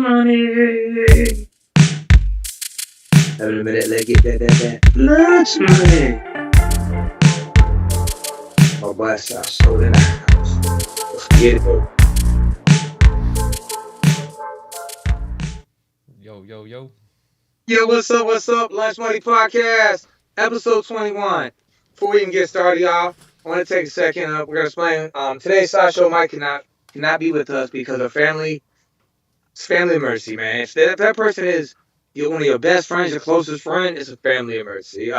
money. Having a minute, let's get that blood money. My boy South Soul in the house. Let's get it. Yo, yo, yo. Yo, what's up? What's up? Lunch Money Podcast, episode 21. Before we even get started, y'all, I want to take a second. We're gonna explain. Today's Sideshow Mike cannot be with us because of it's family emergency, man. If that person is one of your best friends, your closest friend, it's a family emergency.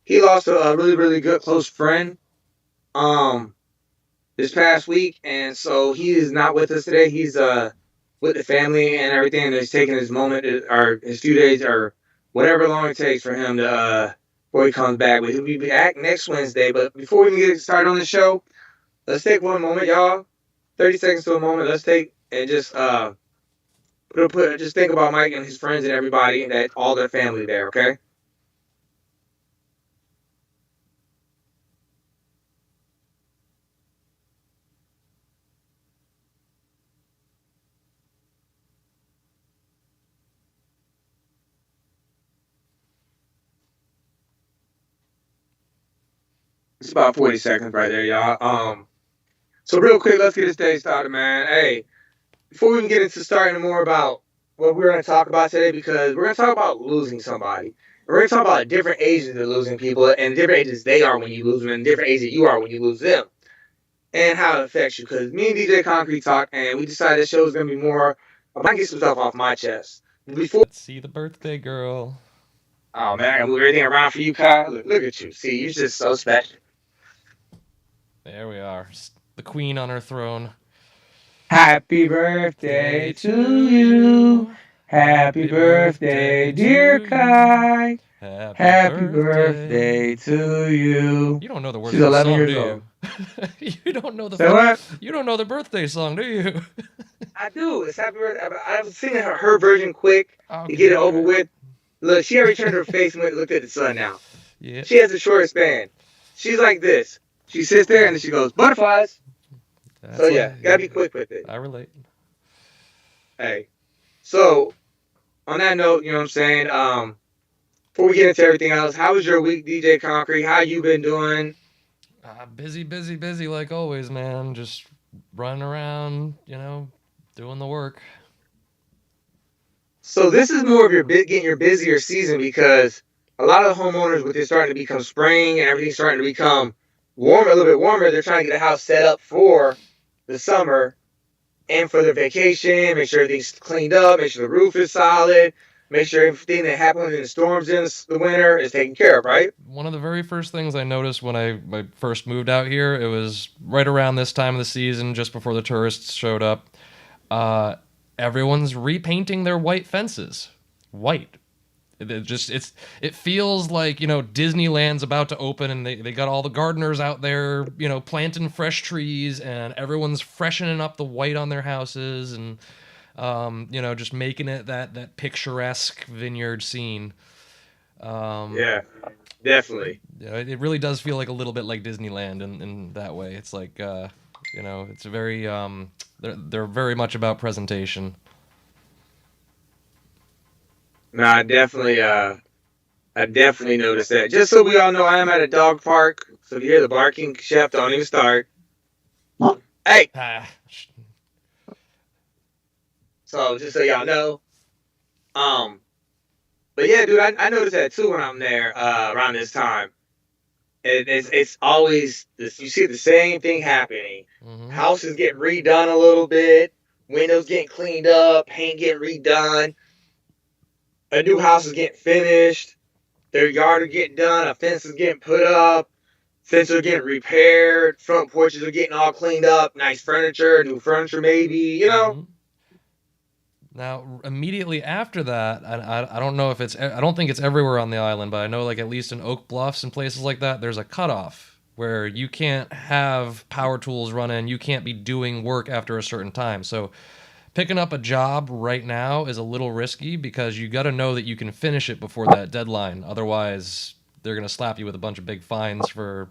He lost a really, really good close friend um this past week, and so he is not with us today. He's with the family and everything, and he's taking his moment or his few days or whatever long it takes for him to before he comes back. But he'll be back next Wednesday. But before we can get started on the show, let's take one moment, y'all. 30 seconds to a moment. Let's take and just just think about Mike and his friends and everybody and that all their family there, okay? It's about 40 seconds right there, y'all. So real quick, let's get this day started, man. Hey, before we can get into starting more about what we're going to talk about today, because we're going to talk about losing somebody. We're going to talk about different ages of losing people and different ages they are when you lose them and different ages you are when you lose them and how it affects you. Because me and DJ Concrete talked and we decided this show is going to be more, I might get some stuff off my chest. Before, Let's see the birthday girl. oh man, I got to move everything around for you, Kyle. Look at you. See, you're just so special. There we are. The queen on her throne. Happy birthday to you. Happy birthday, dear Kai. Happy birthday to you. You don't know the words She's of the 11 song, years do old. you? You don't know the Say what? You don't know the birthday song, do you? I do. It's happy birthday. I was singing her version quick Okay. to get it over with. Look, she already turned her face and looked at the sun now. Yeah. She has the shortest span. She's like this. She sits there and then she goes, butterflies. That's So yeah, gotta be quick with it. I relate. Hey. So on that note, you know what I'm saying? Before we get into everything else, how was your week, DJ Concrete? How you been doing? Busy like always, man. Just running around, doing the work. So this is more of your getting your busier season because a lot of the homeowners, with it starting to become spring and everything starting to become warmer, a little bit warmer, they're trying to get a house set up for the summer and for their vacation. Make sure everything's cleaned up. Make sure the roof is solid. Make sure everything that happens in the storms in the winter is taken care of, right? One of the very first things I noticed when I first moved out here, it was right around this time of the season, just before the tourists showed up. Everyone's repainting their white fences. White. It feels like, Disneyland's about to open and they got all the gardeners out there, planting fresh trees and everyone's freshening up the white on their houses and just making it that picturesque vineyard scene. Yeah, definitely. It really does feel like a little bit like Disneyland in that way. It's like it's very they're very much about presentation. No, I definitely noticed that. Just so we all know, I am at a dog park. So if you hear the barking, chef, don't even start. Hey. So just so y'all know. But yeah, dude, I noticed that too when I'm there around this time. It's always this. You see the same thing happening. Mm-hmm. Houses getting redone a little bit, windows getting cleaned up, paint getting redone. A new house is getting finished. Their yard are getting done. A fence is getting put up. Fences are getting repaired. Front porches are getting all cleaned up. Nice furniture, new furniture maybe. Mm-hmm. Now, immediately after that, I don't know if I don't think it's everywhere on the island, but I know like at least in Oak Bluffs and places like that, there's a cutoff where you can't have power tools running, you can't be doing work after a certain time. So picking up a job right now is a little risky because you got to know that you can finish it before that deadline. Otherwise, they're going to slap you with a bunch of big fines for,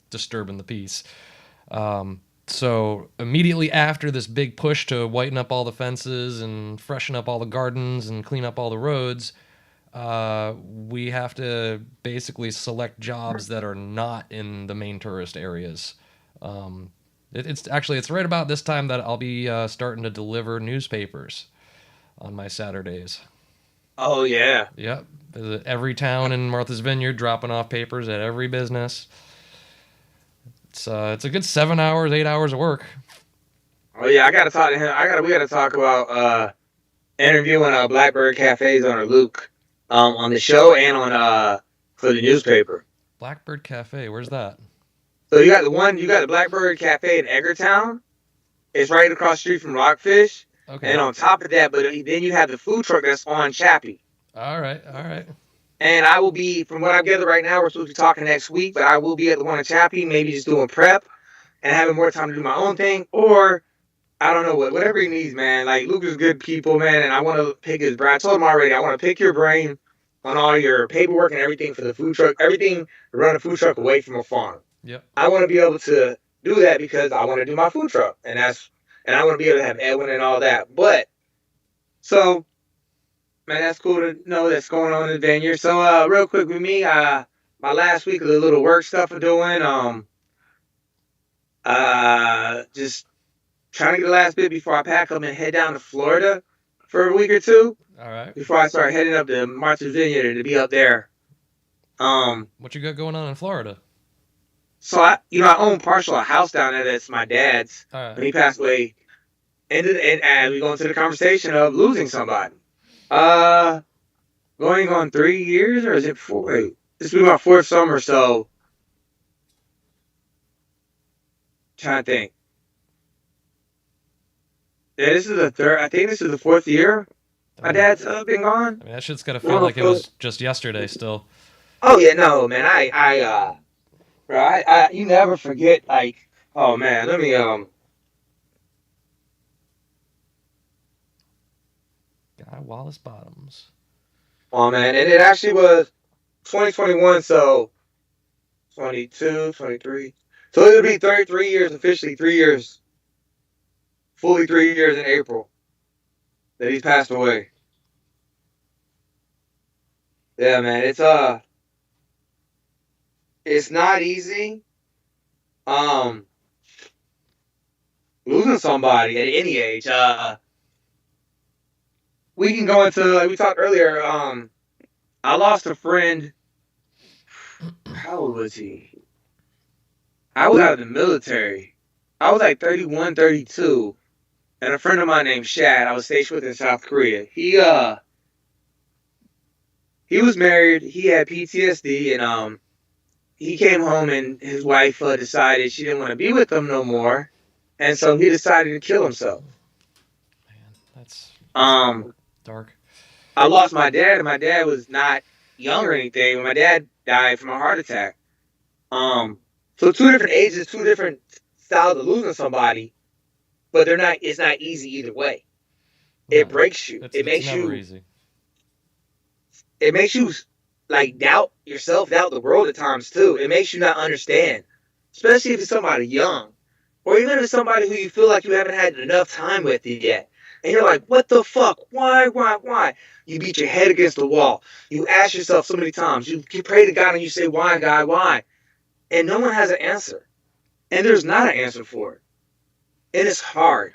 disturbing the peace. So immediately after this big push to whiten up all the fences and freshen up all the gardens and clean up all the roads, we have to basically select jobs that are not in the main tourist areas. Um, it's right about this time that I'll be starting to deliver newspapers on my Saturdays. Oh yeah. Yep, visit every town in Martha's Vineyard, dropping off papers at every business. It's a good 7 hours, 8 hours of work. Oh yeah. I gotta talk to him. We gotta talk about interviewing Blackbird Cafe's owner Luke on the show and on for the newspaper. Blackbird Cafe, where's that? So you got the Blackbird Cafe in Edgartown. It's right across the street from Rockfish. Okay. And on top of that, but then you have the food truck that's on Chappie. All right, all right. And I will be, from what I gather right now, we're supposed to be talking next week, but I will be at the one in Chappie, maybe just doing prep and having more time to do my own thing, or I don't know whatever he needs, man. Like Luke is good people, man, and I want to pick his brain. I told him already, I want to pick your brain on all your paperwork and everything for the food truck, everything to run a food truck away from a farm. Yep. I want to be able to do that because I want to do my food truck, and I want to be able to have Edwin and all that. But so, man, that's cool to know that's going on in the vineyard. So, real quick with me, my last week of the little work stuff I'm doing, just trying to get the last bit before I pack up and head down to Florida for a week or two All right. before I start heading up to Martha's Vineyard to be up there. What you got going on in Florida? So I own partial a house down there that's my dad's. All right. When he passed away, and we go into the conversation of losing somebody. Going on 3 years, or is it 4? Wait, this will be my fourth summer, so trying to think. Yeah, this is the third. I think this is the fourth year my dad's been gone. I mean, that shit's gotta feel like it was just yesterday still. Oh yeah, no, man. Bro, you never forget. Like, oh man, let me Guy Wallace Bottoms. Oh man, and it actually was 2021, so 22, 23. So it'll be 33 years officially, 3 years, fully 3 years in April that he's passed away. Yeah, man, it's not easy. Um, Losing somebody at any age. We can go into like we talked earlier. I lost a friend. How old was he? I was out of the military. I was like 31, 32. And a friend of mine named Shad, I was stationed with in South Korea. He was married. He had PTSD, and he came home, and his wife decided she didn't want to be with him no more, and so he decided to kill himself. Man, that's dark. I lost my dad, and my dad was not young or anything. My dad died from a heart attack. So two different ages, two different styles of losing somebody, but they're not. It's not easy either way. It breaks you. It makes you. Easy. It makes you like doubt yourself, doubt the world at times too. It makes you not understand, especially if it's somebody young, or even if it's somebody who you feel like you haven't had enough time with yet. And you're like, what the fuck? Why? You beat your head against the wall. You ask yourself so many times. You pray to God and you say, why, God, why? And no one has an answer. And there's not an answer for it. And it's hard.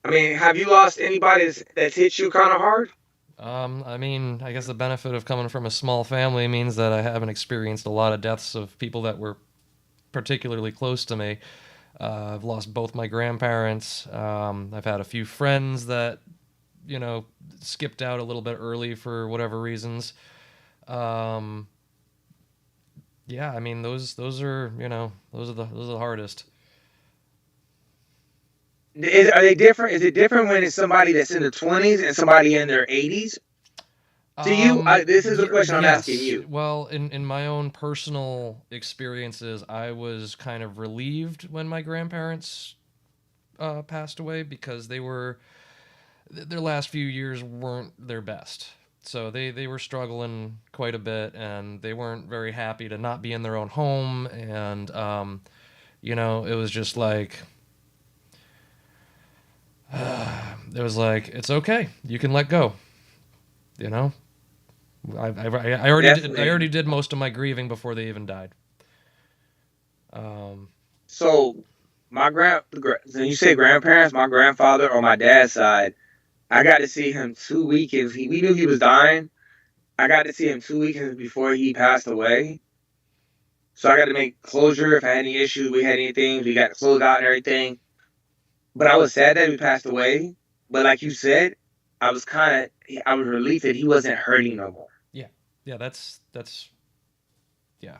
I mean, have you lost anybody that's hit you kind of hard? I mean, I guess the benefit of coming from a small family means that I haven't experienced a lot of deaths of people that were particularly close to me. I've lost both my grandparents. I've had a few friends that, skipped out a little bit early for whatever reasons. Yeah, I mean, those are, those are the hardest. Are they different? Is it different when it's somebody that's in their 20s and somebody in their 80s? To you, this is a question I'm asking you. Well, in my own personal experiences, I was kind of relieved when my grandparents passed away because their last few years weren't their best. So they were struggling quite a bit, and they weren't very happy to not be in their own home, and it was just like it was like it's okay, you can let go. You know, I already did. I Definitely. already did most of my grieving before they even died. Um, So when you say grandparents, my grandfather on my dad's side, I got to see him 2 weekends. We knew he was dying. I got to see him 2 weekends before he passed away. So I got to make closure if I had any issues. We had anything. We got closed out and everything. But I was sad that he passed away. But like you said, I was relieved that he wasn't hurting no more. yeah, yeah, that's yeah.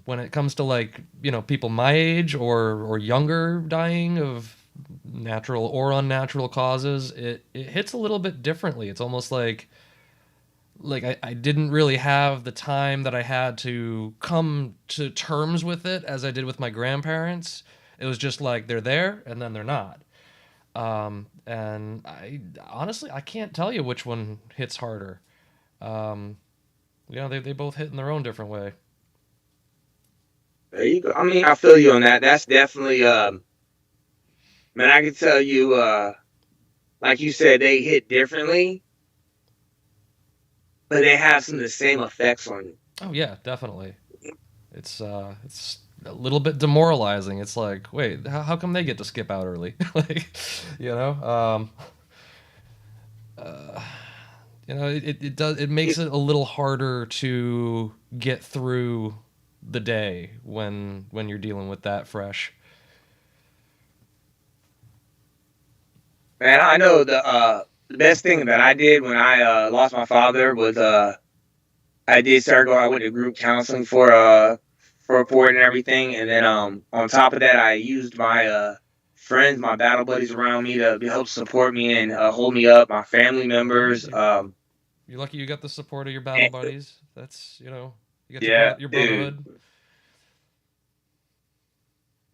When it comes to like people my age or younger dying of natural or unnatural causes, it hits a little bit differently. It's almost like I didn't really have the time that I had to come to terms with it as I did with my grandparents. It was just like they're there and then they're not. And I honestly I can't tell you which one hits harder. Um, they both hit in their own different way. There you go. I mean, I feel you on that. That's definitely, man, I can tell you, like you said, they hit differently, but they have some of the same effects on you. Oh yeah, definitely. It's a little bit demoralizing. It's like, wait, how come they get to skip out early? like, you know, um, uh, it does it makes it a little harder to get through the day when you're dealing with that fresh. Man, I know the best thing that I did when I lost my father was I did start going. I went to group counseling for it and everything, and then on top of that, I used my friends, my battle buddies around me to help support me and hold me up. My family members, You're lucky you got the support of your battle and, buddies. That's you got yeah, your dude. brotherhood.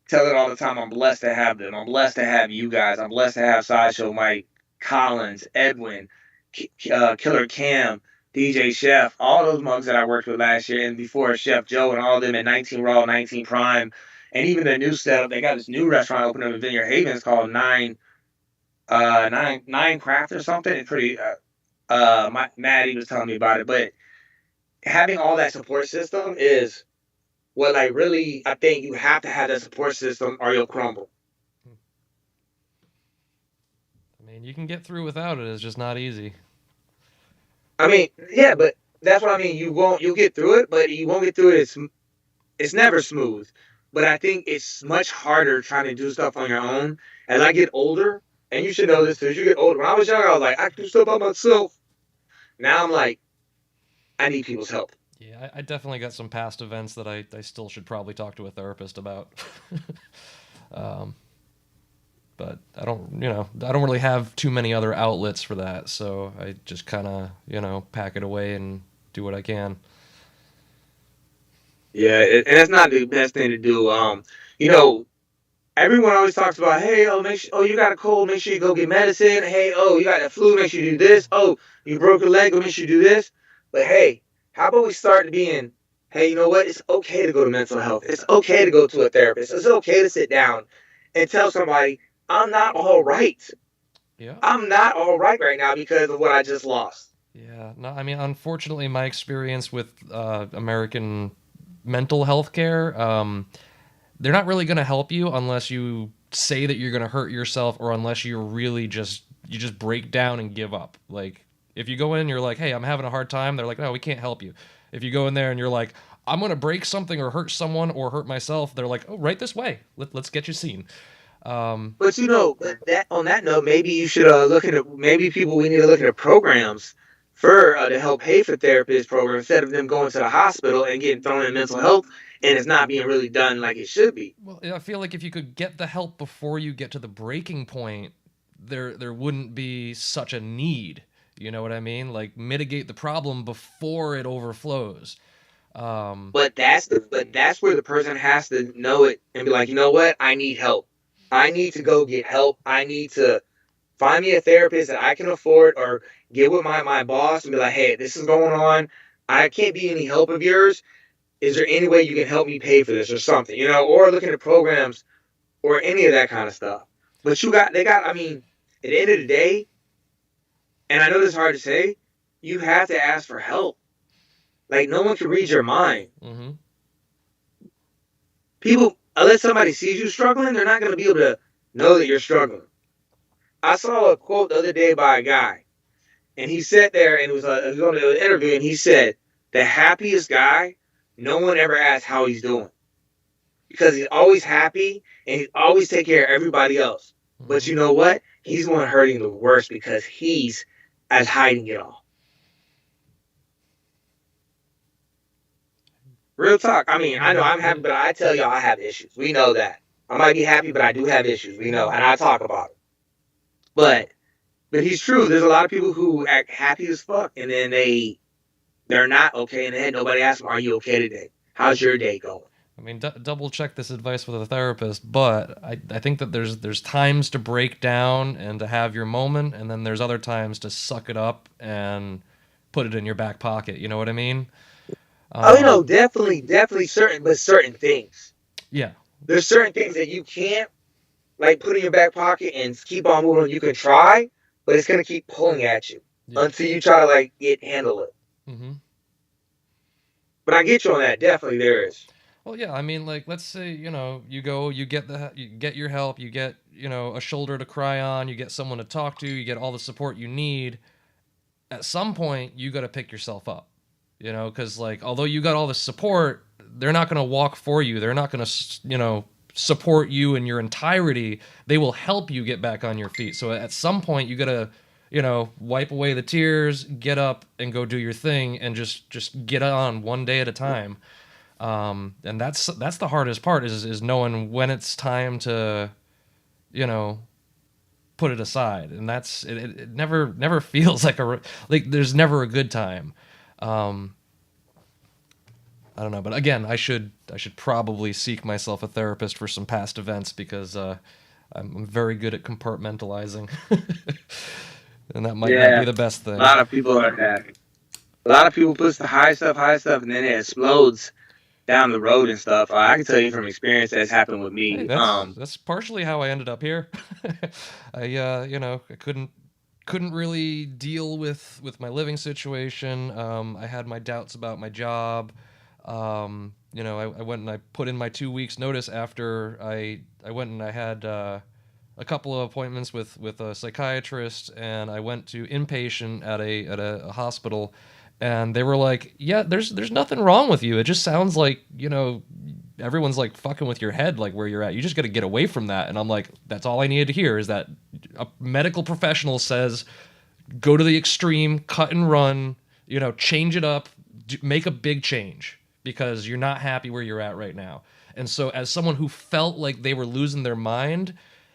Tell it all the time. I'm blessed to have them. I'm blessed to have you guys. I'm blessed to have Sideshow Mike, Collins, Edwin, Killer Cam, DJ Chef, all those mugs that I worked with last year, and before Chef Joe and all of them at 19 Raw, 19 Prime, and even the new setup. They got this new restaurant open up in Vineyard Havens called Nine Craft or something. It's pretty. Maddie was telling me about it, but having all that support system is what like really I think you have to have that support system or you'll crumble. I mean, you can get through without it. It's just not easy. I mean, yeah, but that's what I mean. You'll get through it, but you won't get through it. It's never smooth. But I think it's much harder trying to do stuff on your own. As I get older, and you should know this too, as you get older. When I was younger, I was like, I can do stuff by myself. Now I'm like, I need people's help. Yeah, I definitely got some past events that I still should probably talk to a therapist about. um, but I don't really have too many other outlets for that, so I just kind of, pack it away and do what I can. Yeah, and that's not the best thing to do. You know, everyone always talks about, hey, oh, you got a cold, make sure you go get medicine. Hey, oh, you got a flu, make sure you do this. Oh, you broke a leg, make sure you do this. But hey, how about we start being, hey, you know what? It's okay to go to mental health. It's okay to go to a therapist. It's okay to sit down and tell somebody, I'm not all right. Yeah. I'm not all right now because of what I just lost. Yeah. No, I mean, unfortunately, my experience with American mental health care, they're not really going to help you unless you say that you're going to hurt yourself or unless you're really you just break down and give up. Like if you go in and you're like, "Hey, I'm having a hard time." They're like, "No, we can't help you." If you go in there and you're like, "I'm going to break something or hurt someone or hurt myself." They're like, "Oh, right this way. Let's get you seen." But that on that note, maybe you should look into maybe people we need to look into programs for to help pay for therapist program instead of them going to the hospital and getting thrown in mental health and it's not being really done like it should be. Well, I feel like if you could get the help before you get to the breaking point, there wouldn't be such a need. You know what I mean? Like mitigate the problem before it overflows. Um, But that's where the person has to know it and be like, you know what? I need help. I need to go get help. I need to. find me a therapist that I can afford, or get with my boss and be like, hey, this is going on. I can't be any help of yours. Is there any way you can help me pay for this or something? Or looking at programs or any of that kind of stuff. But I mean, at the end of the day, and I know this is hard to say, you have to ask for help. Like, no one can read your mind. Mm-hmm. People, unless somebody sees you struggling, they're not going to be able to know that you're struggling. I saw a quote the other day by a guy, and he sat there and it was on an interview, and he said, the happiest guy, no one ever asks how he's doing. Because he's always happy and he's always take care of everybody else. Mm-hmm. But you know what? He's the one hurting the worst because he's as hiding it all. Real talk. I mean, I know I'm happy, but I tell y'all I have issues. We know that. I might be happy, but I do have issues. We know, and I talk about it. But he's true. There's a lot of people who act happy as fuck, and then they're not okay, and then nobody asks them, "Are you okay today? How's your day going?" I mean, double check this advice with a therapist, but I think that there's times to break down and to have your moment, and then there's other times to suck it up and put it in your back pocket. You know what I mean? Definitely certain things. Yeah. There's certain things that you can't like put in your back pocket and keep on moving. You can try, but it's gonna keep pulling at you until you try to like handle it. Mm-hmm. But I get you on that. Definitely, there is. Well, yeah. I mean, like, let's say you go, you get your help, you get a shoulder to cry on, you get someone to talk to, you get all the support you need. At some point, you got to pick yourself up. Because like, although you got all the support, they're not going to walk for you. They're not going to, support you in your entirety. They will help you get back on your feet. So at some point, you got to, wipe away the tears, get up and go do your thing, and just get on one day at a time. And that's the hardest part is knowing when it's time to, put it aside. And that's it never feels like there's never a good time. I don't know, but again, I should probably seek myself a therapist for some past events because I'm very good at compartmentalizing, and that might not be the best thing. A lot of people are happy. A lot of people push the high stuff, and then it explodes down the road and stuff. I can tell you from experience that's happened with me. Hey, that's partially how I ended up here. I couldn't really deal with my living situation. I had my doubts about my job. I went and I put in my 2 weeks notice after I went and I had a couple of appointments with a psychiatrist, and I went to inpatient at a hospital, and they were like, yeah, there's nothing wrong with you. It just sounds like, everyone's like fucking with your head, like where you're at. You just got to get away from that. And I'm like, that's all I needed to hear is that a medical professional says, go to the extreme, cut and run, change it up, make a big change because you're not happy where you're at right now. And so as someone who felt like they were losing their mind,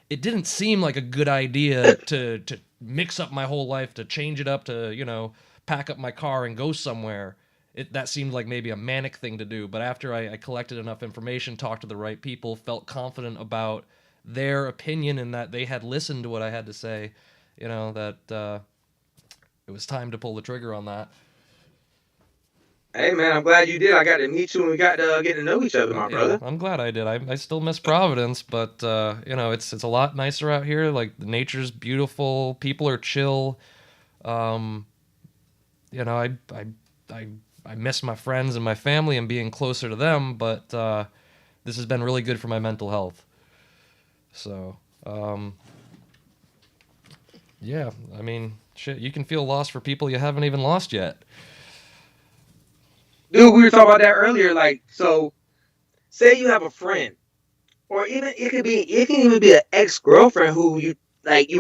it didn't seem like a good idea to mix up my whole life, to change it up, to, pack up my car and go somewhere. That seemed like maybe a manic thing to do. But after I collected enough information, talked to the right people, felt confident about their opinion and that they had listened to what I had to say, that it was time to pull the trigger on that. Hey, man, I'm glad you did. I got to meet you and we got to get to know each other, my brother. I'm glad I did. I still miss Providence, but, it's a lot nicer out here. Like, the nature's beautiful. People are chill. I miss my friends and my family and being closer to them, but this has been really good for my mental health. So, yeah, I mean, shit, you can feel lost for people you haven't even lost yet. Dude, we were talking about that earlier. Like, so, say you have a friend, or even it can even be an ex-girlfriend who you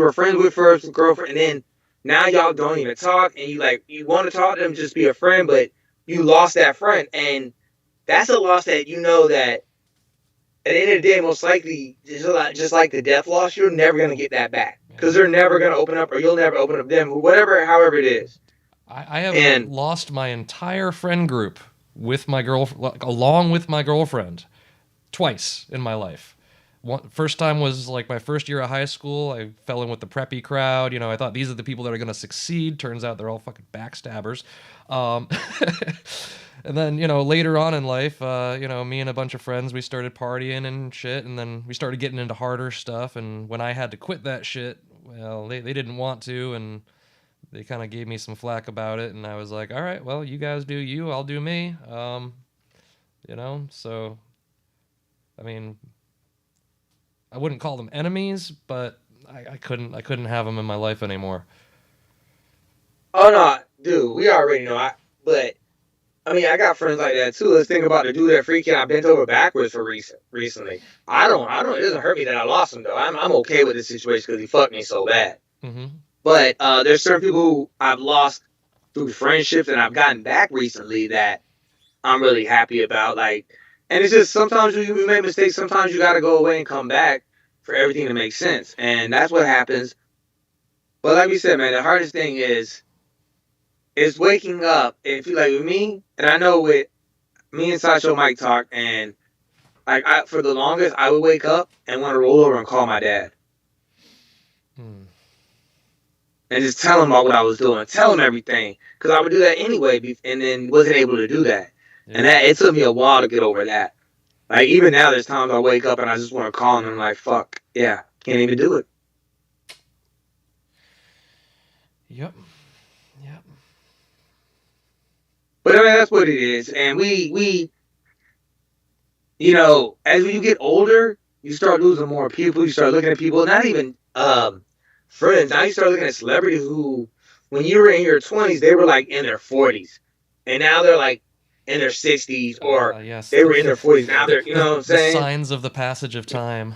were friends with first, girlfriend, and then now y'all don't even talk, and you want to talk to them, just be a friend, but you lost that friend, and that's a loss that that at the end of the day, most likely, just like the death loss, you're never gonna get that back because they're never gonna open up, or you'll never open up them, however it is. I have lost my entire friend group with my along with my girlfriend twice in my life. First time was like my first year of high school. I fell in with the preppy crowd. You know, I thought these are the people that are going to succeed. Turns out they're all fucking backstabbers. Um, and then, you know, later on in life, you know, me and a bunch of friends, we started partying and shit. And then we started getting into harder stuff. And when I had to quit that shit, well, they didn't want to. And they kind of gave me some flack about it. And I was like, all right, well, you guys do you, I'll do me. You know, so, I mean, I wouldn't call them enemies, but I couldn't have them in my life anymore. Oh no, dude, we already know. But I mean, I got friends like that too. Let's think about the dude that freaking I bent over backwards for recently. I don't. It doesn't hurt me that I lost him though. I'm okay with the situation because he fucked me so bad. Hmm. But there's certain people who I've lost through friendships and I've gotten back recently that I'm really happy about. Like, and it's just sometimes you make mistakes. Sometimes you got to go away and come back for everything to make sense, and that's what happens. But like we said, man, the hardest thing is waking up. If you like with me, and I know with me and Sideshow Mike talk, and like for the longest, I would wake up and want to roll over and call my dad Hmm. and just tell him about what I was doing, tell him everything, because I would do that anyway, and then wasn't able to do that, and Yeah. that it took me a while to get over that. Like even now, there's times I wake up and I just want to call him, and I'm like, fuck, yeah, can't even do it. Yep. Yep. But I mean, that's what it is, and we as you get older, you start losing more people. You start looking at people, not even friends. Now you start looking at celebrities who, when you were in your 20s, they were like in their 40s, and now they're like in their 60s, or Yes. they were in their 40s. Now they're, you know what I'm The saying? signs of the passage of time.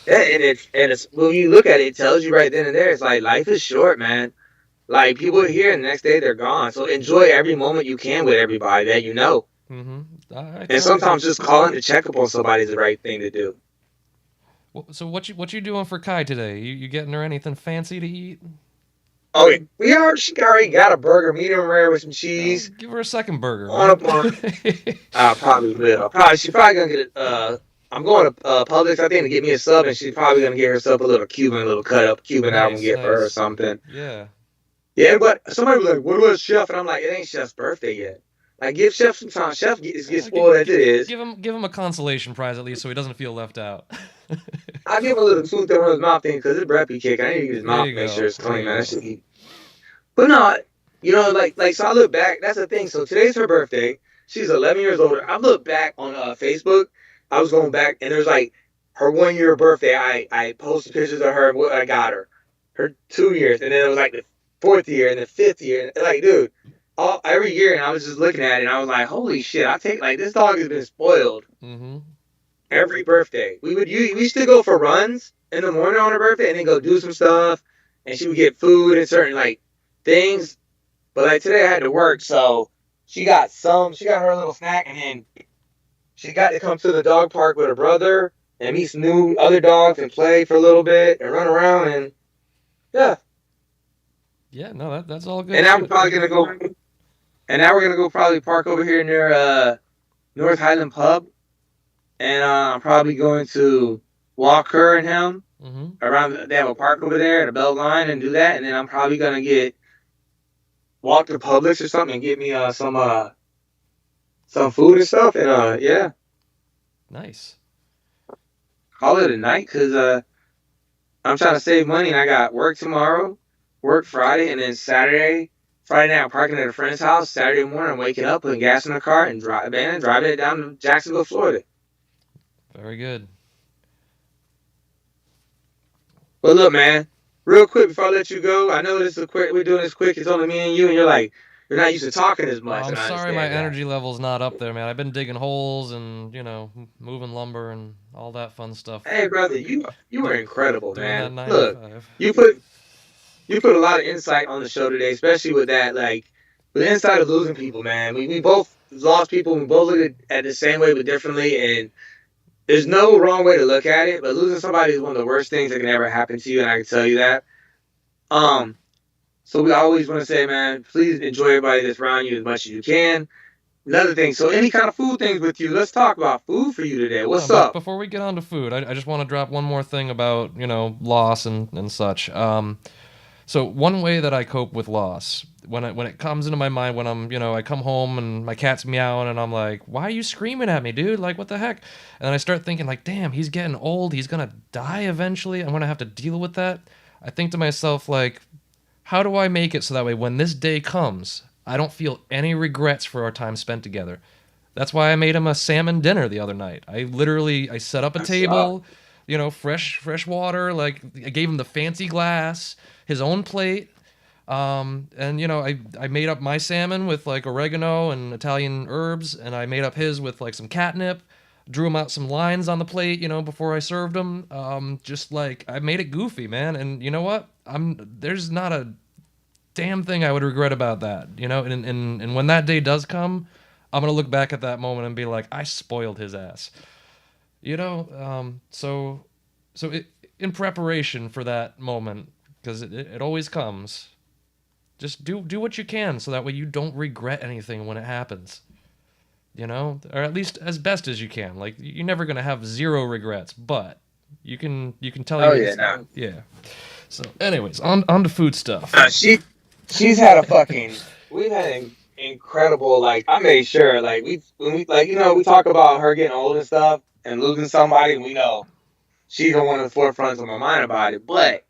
Yeah, and it's when you look at it, it tells you right then and there. It's like life is short, man. Like people are here, and the next day they're gone. So enjoy every moment you can with everybody that you know. Hmm. I And totally. sometimes just calling to check up on somebody is the right thing to do. So what you doing for Kai today? You getting her anything fancy to eat? Oh, yeah. She already got a burger, medium rare with some Oh, cheese. give her a second burger, On man. up on. I probably will. She's probably gonna get. I'm going to Publix, I think, to get me a sub, and she's probably gonna get herself a little Cuban, a little cut up Cuban that I'm gonna Nice, get for her or nice. something. Yeah. Yeah, but somebody was like, "What about Chef?" And I'm like, "It ain't Chef's birthday yet. Like, give Chef some time. Chef gets spoiled as it is. Give him a consolation prize at least, so he doesn't feel left out. I give him a little tooth on his mouth thing because his breath be kicking. I need to get his There mouth you to make sure go. it's There clean, you man. That go. should be. But no, so I look back. That's the thing. So today's her birthday. She's 11 years older. I look back on Facebook. I was going back, and there's like her 1 year birthday. I posted pictures of her and what I got her. Her 2 years, and then it was like the fourth year and the fifth year. And like, dude, all every year, and I was just looking at it, and I was like, holy shit! I take like this dog has been spoiled Mm-hmm. every birthday. We used to go for runs in the morning on her birthday, and then go do some stuff, and she would get food and certain like things. But like today I had to work, so she got her little snack, and then she got to come to the dog park with her brother and meet some new other dogs and play for a little bit and run around, and yeah. Yeah, no, that's all good And now we're shit. probably gonna go and now we're gonna go probably park over here near North Highland Pub, and I'm probably going to walk her and him Mm-hmm. around. They have a park over there at a belt line and do that, and then I'm probably gonna get walk to Publix or something and get me some food and stuff, and yeah, Nice. call it a night because I'm trying to save money and I got work tomorrow, work Friday, and then Saturday. Friday night I'm parking at a friend's house. Saturday morning I'm waking up, putting gas in the car, and driving it down to Jacksonville, Florida. Very good. But look, man, real quick before I let you go, I know this is quick. We're doing this quick. It's only me and you, and you're like, you're not used to talking as Oh, much, I'm and I sorry my understand that. energy level's not up there, man. I've been digging holes and, moving lumber and all that fun stuff. Hey, brother, you were Do- incredible, Doing that man. 9 to Look, 5. you put you put a lot of insight on the show today, especially with that, like, with the insight of losing people, man. We both lost people. We both look at the same way, but differently. And there's no wrong way to look at it, but losing somebody is one of the worst things that can ever happen to you, and I can tell you that. Um, so we always want to say, man, please enjoy everybody that's around you as much as you can. another thing. So any kind of food things with you. Let's talk about food for you today. What's But up? before we get on to food, I just want to drop one more thing about, loss and such. So one way that I cope with loss, when it comes into my mind, when I come home and my cat's meowing and I'm like, why are you screaming at me, dude? Like, what the heck? And then I start thinking like, damn, he's getting old. He's gonna die eventually. I'm gonna have to deal with that. I think to myself like, how do I make it so that way when this day comes, I don't feel any regrets for our time spent together? That's why I made him a salmon dinner the other night. I set up a What's up? table, fresh water. Like I gave him the fancy glass, his own plate, and I made up my salmon with like oregano and Italian herbs, and I made up his with like some catnip. Drew him out some lines on the plate, before I served him. Just like I made it goofy, man. And you know what? There's not a damn thing I would regret about that, And when that day does come, I'm gonna look back at that moment and be like, I spoiled his ass, you know. In preparation for that moment, because it always comes, just do what you can so that way you don't regret anything when it happens, or at least as best as you can. Like you're never gonna have zero regrets, but you can tell Oh yeah, you, no. yeah. So, anyways, on to food stuff. She's had a fucking. We've had an incredible. Like I made sure. Like when we like we talk about her getting old and stuff and losing somebody. And we know she's on one of the forefronts of my mind about it. But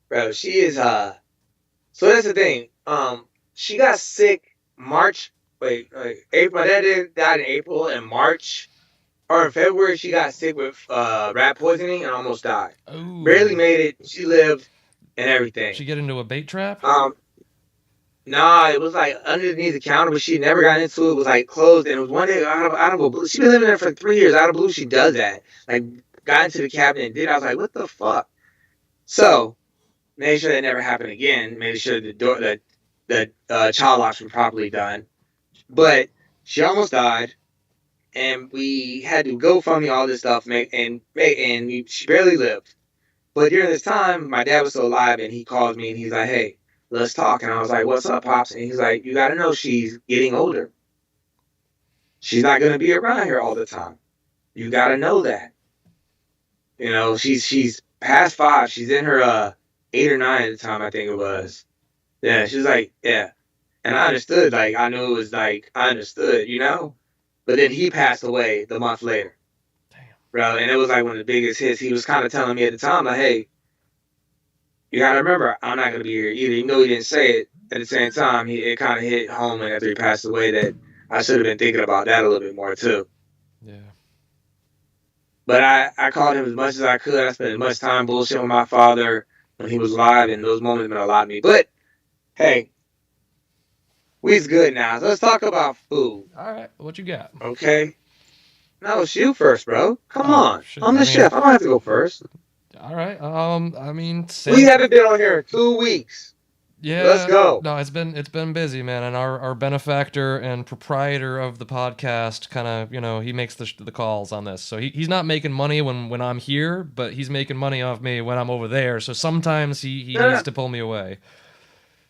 bro, she is. So that's the thing. She got sick March. April. My died in April and March. Or in February, she got sick with rat poisoning and almost died. Barely Ooh, made it. She lived and everything. she get into a bait trap? Nah, it was like underneath the counter, but she never got into it. It was like closed, and it was one day out of a blue. She been living there for like 3 years. Out of blue, she does that. Like got into the cabinet and did. I was like, what the fuck? So made sure that never happened again. Made sure the child locks were properly done. But she almost died, and we had to go from all this stuff, she barely lived. But during this time, my dad was still alive, and he called me and he's like, "Hey, let's talk." And I was like, "What's up, pops?" And he's like, "You got to know she's getting older. She's not gonna be around here all the time. You got to know that. She's past 5. She's in her 8 or 9 at the time, I think it was. Yeah, she was like, yeah." And I understood. Like I knew it was like I understood, But then he passed away the month later, Damn. bro. And it was like one of the biggest hits. He was kind of telling me at the time, like, "Hey, you gotta remember, I'm not gonna be here either." Even though he didn't say it, at the same time, it kind of hit home after he passed away that I should have been thinking about that a little bit more too. Yeah. But I called him as much as I could. I spent as much time bullshitting with my father when he was alive, and those moments meant a lot to me. But hey, we's good now. So let's talk about food, All right, what you got? okay? No, it's you first, bro. Come Oh on. shit. I'm the chef. I don't have to go first. All right. I mean, We same. haven't been on here in 2 weeks. Let's Yeah. go. No, it's been busy, man. And our benefactor and proprietor of the podcast, kind of, he makes the calls on this. So he's not making money when I'm here, but he's making money off me when I'm over there. So sometimes he No, needs no, to pull me away.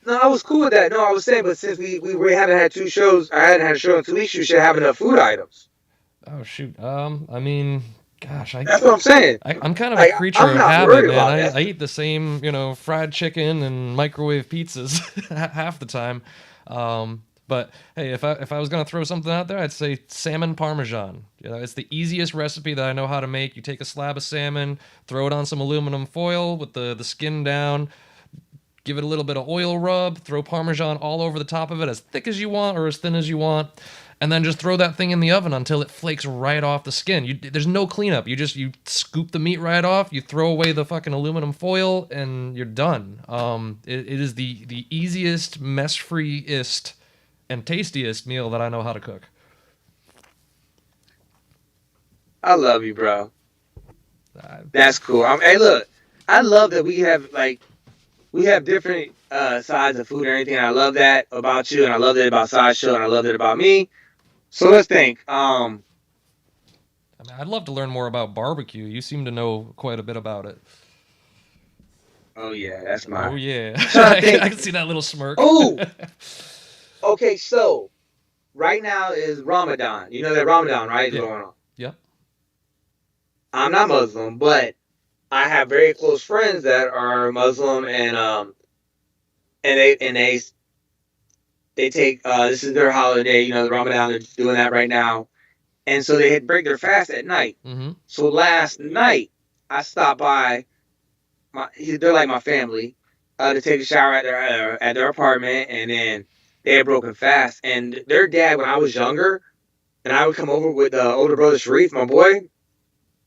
no, I was cool with that. No, I was saying, but since we haven't had 2 shows, I hadn't had a show in 2 weeks, you should have enough food items. Oh shoot. I mean, gosh, That's what I'm saying. I'm kind of a Like, creature I'm of not habit, worried man. about I that. eat the same, fried chicken and microwave pizzas half the time. But hey, if I was gonna throw something out there, I'd say salmon parmesan. It's the easiest recipe that I know how to make. You take a slab of salmon, throw it on some aluminum foil with the skin down, give it a little bit of oil rub, throw parmesan all over the top of it, as thick as you want or as thin as you want, and then just throw that thing in the oven until it flakes right off the skin. There's no cleanup. You scoop the meat right off, you throw away the fucking aluminum foil, and you're done. It is the easiest, mess-freeest, and tastiest meal that I know how to cook. I love you, bro. Uh, That's cool. Hey, look, I love that we have different sides of food and everything. And I love that about you, and I love that about Sideshow, and I love that about me. So let's think. I mean, I'd love to learn more about barbecue. You seem to know quite a bit about it. Oh yeah, that's Oh my. yeah, I'm trying to I think. can see that little smirk. Oh, okay. So right now is Ramadan. You know that Ramadan, right, is Yeah. going on. Yep. I'm not Muslim, but I have very close friends that are Muslim, and they take this is their holiday. You know, the Ramadan. They're doing that right now, and so they break their fast at night. Mm-hmm. So last night I stopped by they're like my family, to take a shower at their apartment, and then they had broken fast. And their dad, when I was younger, and I would come over with older brother Sharif, my boy.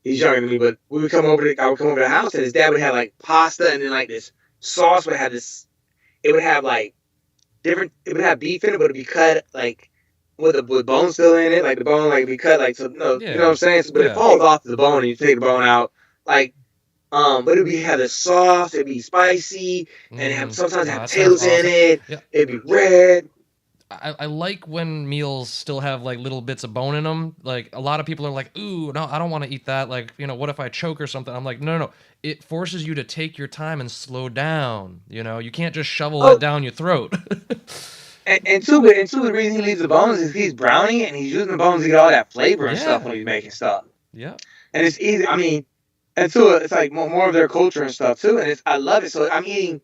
He's younger than me, but we would come over. I would come over to the house, and his dad would have like pasta, and then like this sauce would have this. It would have like different. It would have beef in it, but it'd be cut like with bone still in it, like the bone like be cut like so. No, Yeah. you know what I'm saying? So, but it falls off the bone, and you take the bone out. Like but it'd be have the sauce, it'd be spicy, and sometimes have potatoes in it. Yeah. It'd be red. I like when meals still have like little bits of bone in them. Like a lot of people are like, "Ooh, no, I don't want to eat that." Like, what if I choke or something? I'm like, no. It forces you to take your time and slow down. You can't just shovel that down your throat. and two, the reason he leaves the bones is he's browning it and he's using the bones to get all that flavor and stuff when he's making stuff. Yeah. And it's easy. I mean, and two, it's like more of their culture and stuff too. And I love it. So I'm eating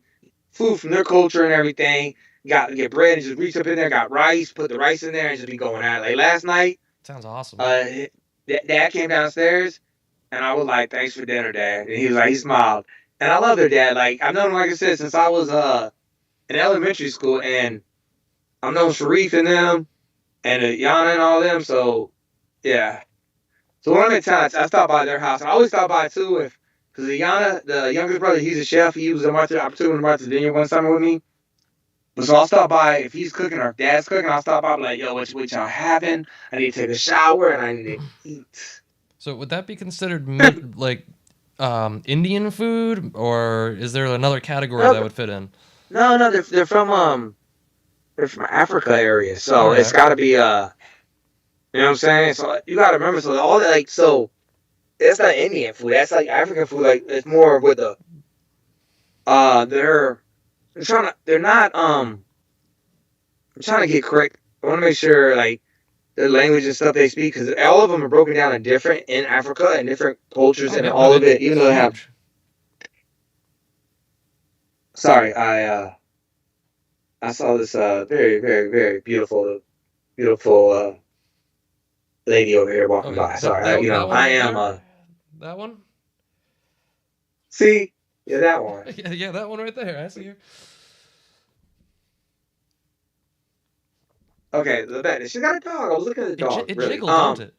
food from their culture and everything. Get bread and just reach up in there, got rice, put the rice in there, and just be going at it. Like last night, sounds awesome. Dad came downstairs, and I was like, "Thanks for dinner, Dad." And he was like, he smiled, and I love their dad. Like I've known him, like I said, since I was in elementary school, and I've known Sharif and them, and Yana and all them. So yeah. So when I'm in town, I stop by their house. I always stop by too, because Yana, the youngest brother, he's a chef. He was a opportunity to Martha's Vineyard one summer with me. So I'll stop by if he's cooking or if Dad's cooking. I'll stop by and be like, "Yo, what y'all having? I need to take a shower and I need to eat." So would that be considered like Indian food, or is there another category that would fit in? No, they're from Africa area, so it's got to be you know what I'm saying. So you got to remember, so all that that's not Indian food. That's like African food. Like it's more with the they're not I'm trying to get correct. I want to make sure like the language and stuff they speak, because all of them are broken down in Africa and different cultures and all of it, even though they have. Sorry, I saw this very very very beautiful lady over here walking by. Sorry, I am that one. See, yeah, that one. Yeah, that one right there. I see her. Okay, the bet. She's got a dog. I was looking at the dog. It really. jiggled, don't it?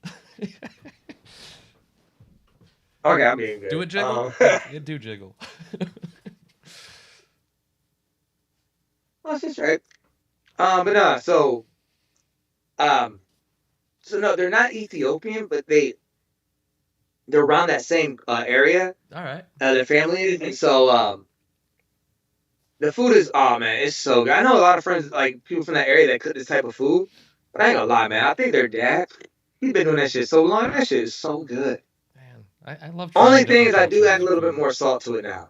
Okay, I'm being good. Do it jiggle? It do jiggle. Well, that's right. But no, so no, they're not Ethiopian, but they're around that same area. All right. Their family is, and so the food is, oh man, it's so good. I know a lot of friends, like people from that area that cook this type of food, but I ain't gonna lie, man. I think their dad, he's been doing that shit so long. That shit is so good. Man, I love. Only thing is, I do add a little bit more salt to it now,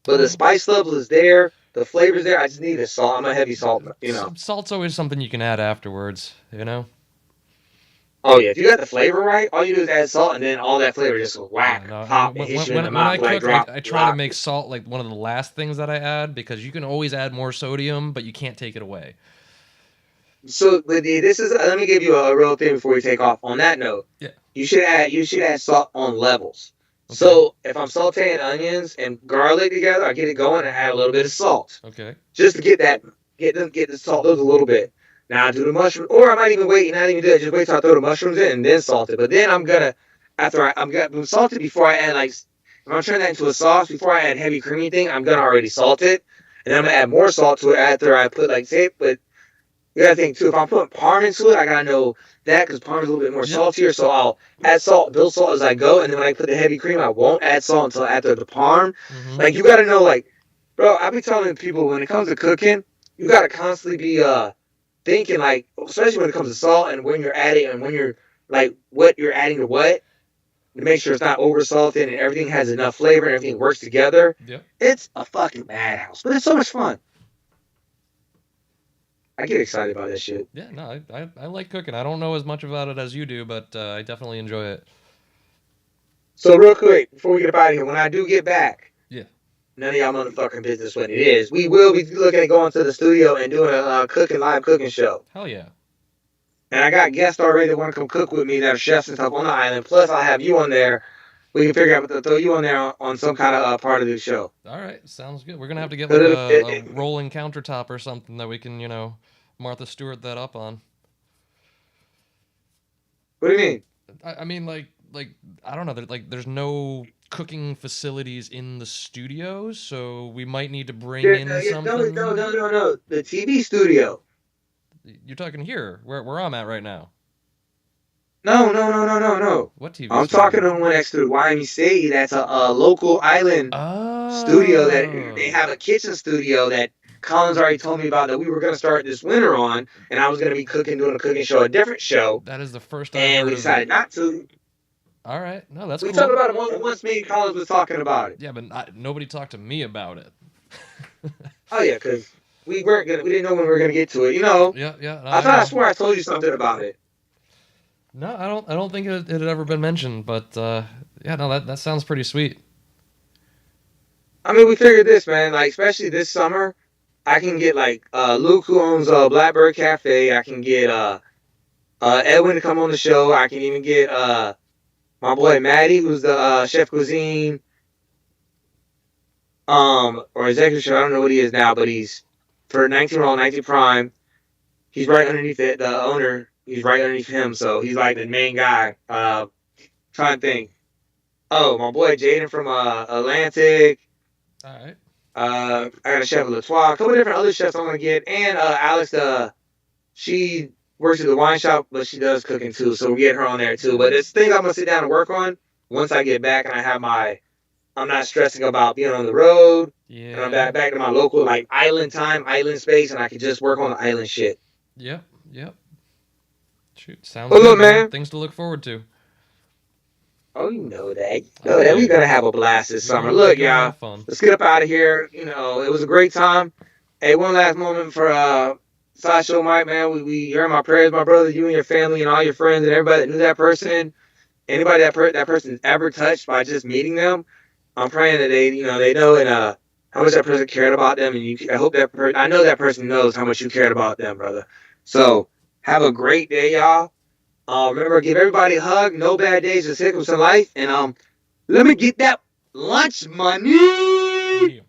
but the spice level is there. The flavor's there. I just need a salt. I'm a heavy salt, Salt's always something you can add afterwards, Oh yeah, if you got the flavor right, all you do is add salt, and then all that flavor just will whack, pop, and hit you in the mouth. When I cook, I try to make salt like one of the last things that I add, because you can always add more sodium, but you can't take it away. So let me give you a real thing before we take off. On that note, yeah, you should add salt on levels. Okay. So if I'm sauteing onions and garlic together, I get it going and add a little bit of salt. Okay. Just to get the salt those a little bit. Now I do the mushroom, or I might even wait and not even do it. Just wait till I throw the mushrooms in and then salt it. But then I'm gonna salt it before I add if I'm turning that into a sauce before I add heavy creamy thing. I'm gonna already salt it, and then I'm gonna add more salt to it after I put But you gotta think too. If I'm putting parm into it, I gotta know that because parm is a little bit more saltier. So I'll add salt, build salt as I go, and then when I put the heavy cream, I won't add salt until after the parm. Mm-hmm. Like you gotta know, bro. I be telling people when it comes to cooking, you gotta constantly be thinking especially when it comes to salt and when you're adding and when you're what you're adding to what, to make sure it's not over salted and everything has enough flavor and everything works together. Yep. It's a fucking madhouse, but it's so much fun. I get excited about that shit. Yeah, no, I like cooking. I don't know as much about it as you do, but I definitely enjoy it. So real quick, before we get up out of here, when I do get back, Yeah. none of y'all motherfucking business when it is. We will be looking at going to the studio and doing a live cooking show. Hell yeah. And I got guests already that want to come cook with me that are chefs and stuff on the island. Plus, I'll have you on there. We can figure out what to throw you on there on some kind of part of the show. All right, sounds good. We're gonna have to get like a rolling countertop or something that we can, Martha Stewart that up on. What do you mean? I mean, like I don't know. There's no cooking facilities in the studio, so we might need to bring in something. No. The TV studio. You're talking here, where I'm at right now. No. What TV? I'm talking to one next to the YMCA. That's a local island studio that they have a kitchen studio that Collins already told me about that we were going to start this winter on, and I was going to be doing a cooking show, a different show. That is the first time. And we decided not to. All right, no, that's we cool. talked about it once. Me and Collins was talking about it. Yeah, but nobody talked to me about it. Oh yeah, because we didn't know when we were gonna get to it. Yeah. No, I swore I told you something about it. No, I don't think it had ever been mentioned, but yeah, no, that sounds pretty sweet. I mean, we figured this, man. Like, especially this summer, I can get like Luke, who owns Blackbird Cafe. I can get Edwin to come on the show. I can even get my boy Maddie, who's the chef cuisine, or executive chef. I don't know what he is now, but he's for 19 Raw, 19 Prime. He's right underneath the owner. He's right underneath him, so he's like the main guy. Trying to think. Oh, my boy Jaden from Atlantic. All right. I got a chef at Latois. A couple different other chefs I'm gonna get, and Alex. She works at the wine shop, but she does cooking too, so we'll get her on there too. But it's things I'm gonna sit down and work on once I get back and I have I'm not stressing about being on the road. Yeah. And I'm back to my local like island time, island space, and I can just work on the island shit. Yep. Shoot, sounds well, good, look, man. Things to look forward to. Oh, you know that. We're gonna have a blast this summer. Look, y'all. Let's get up out of here. It was a great time. Hey, one last moment for Sideshow Mike, man. We heard my prayers, my brother, you and your family and all your friends and everybody that knew that person. Anybody that person's ever touched by just meeting them. I'm praying that they know and how much that person cared about them, and I hope I know that person knows how much you cared about them, brother. So have a great day, y'all. Remember, give everybody a hug. No bad days, just hiccups in life. And let me get that lunch money.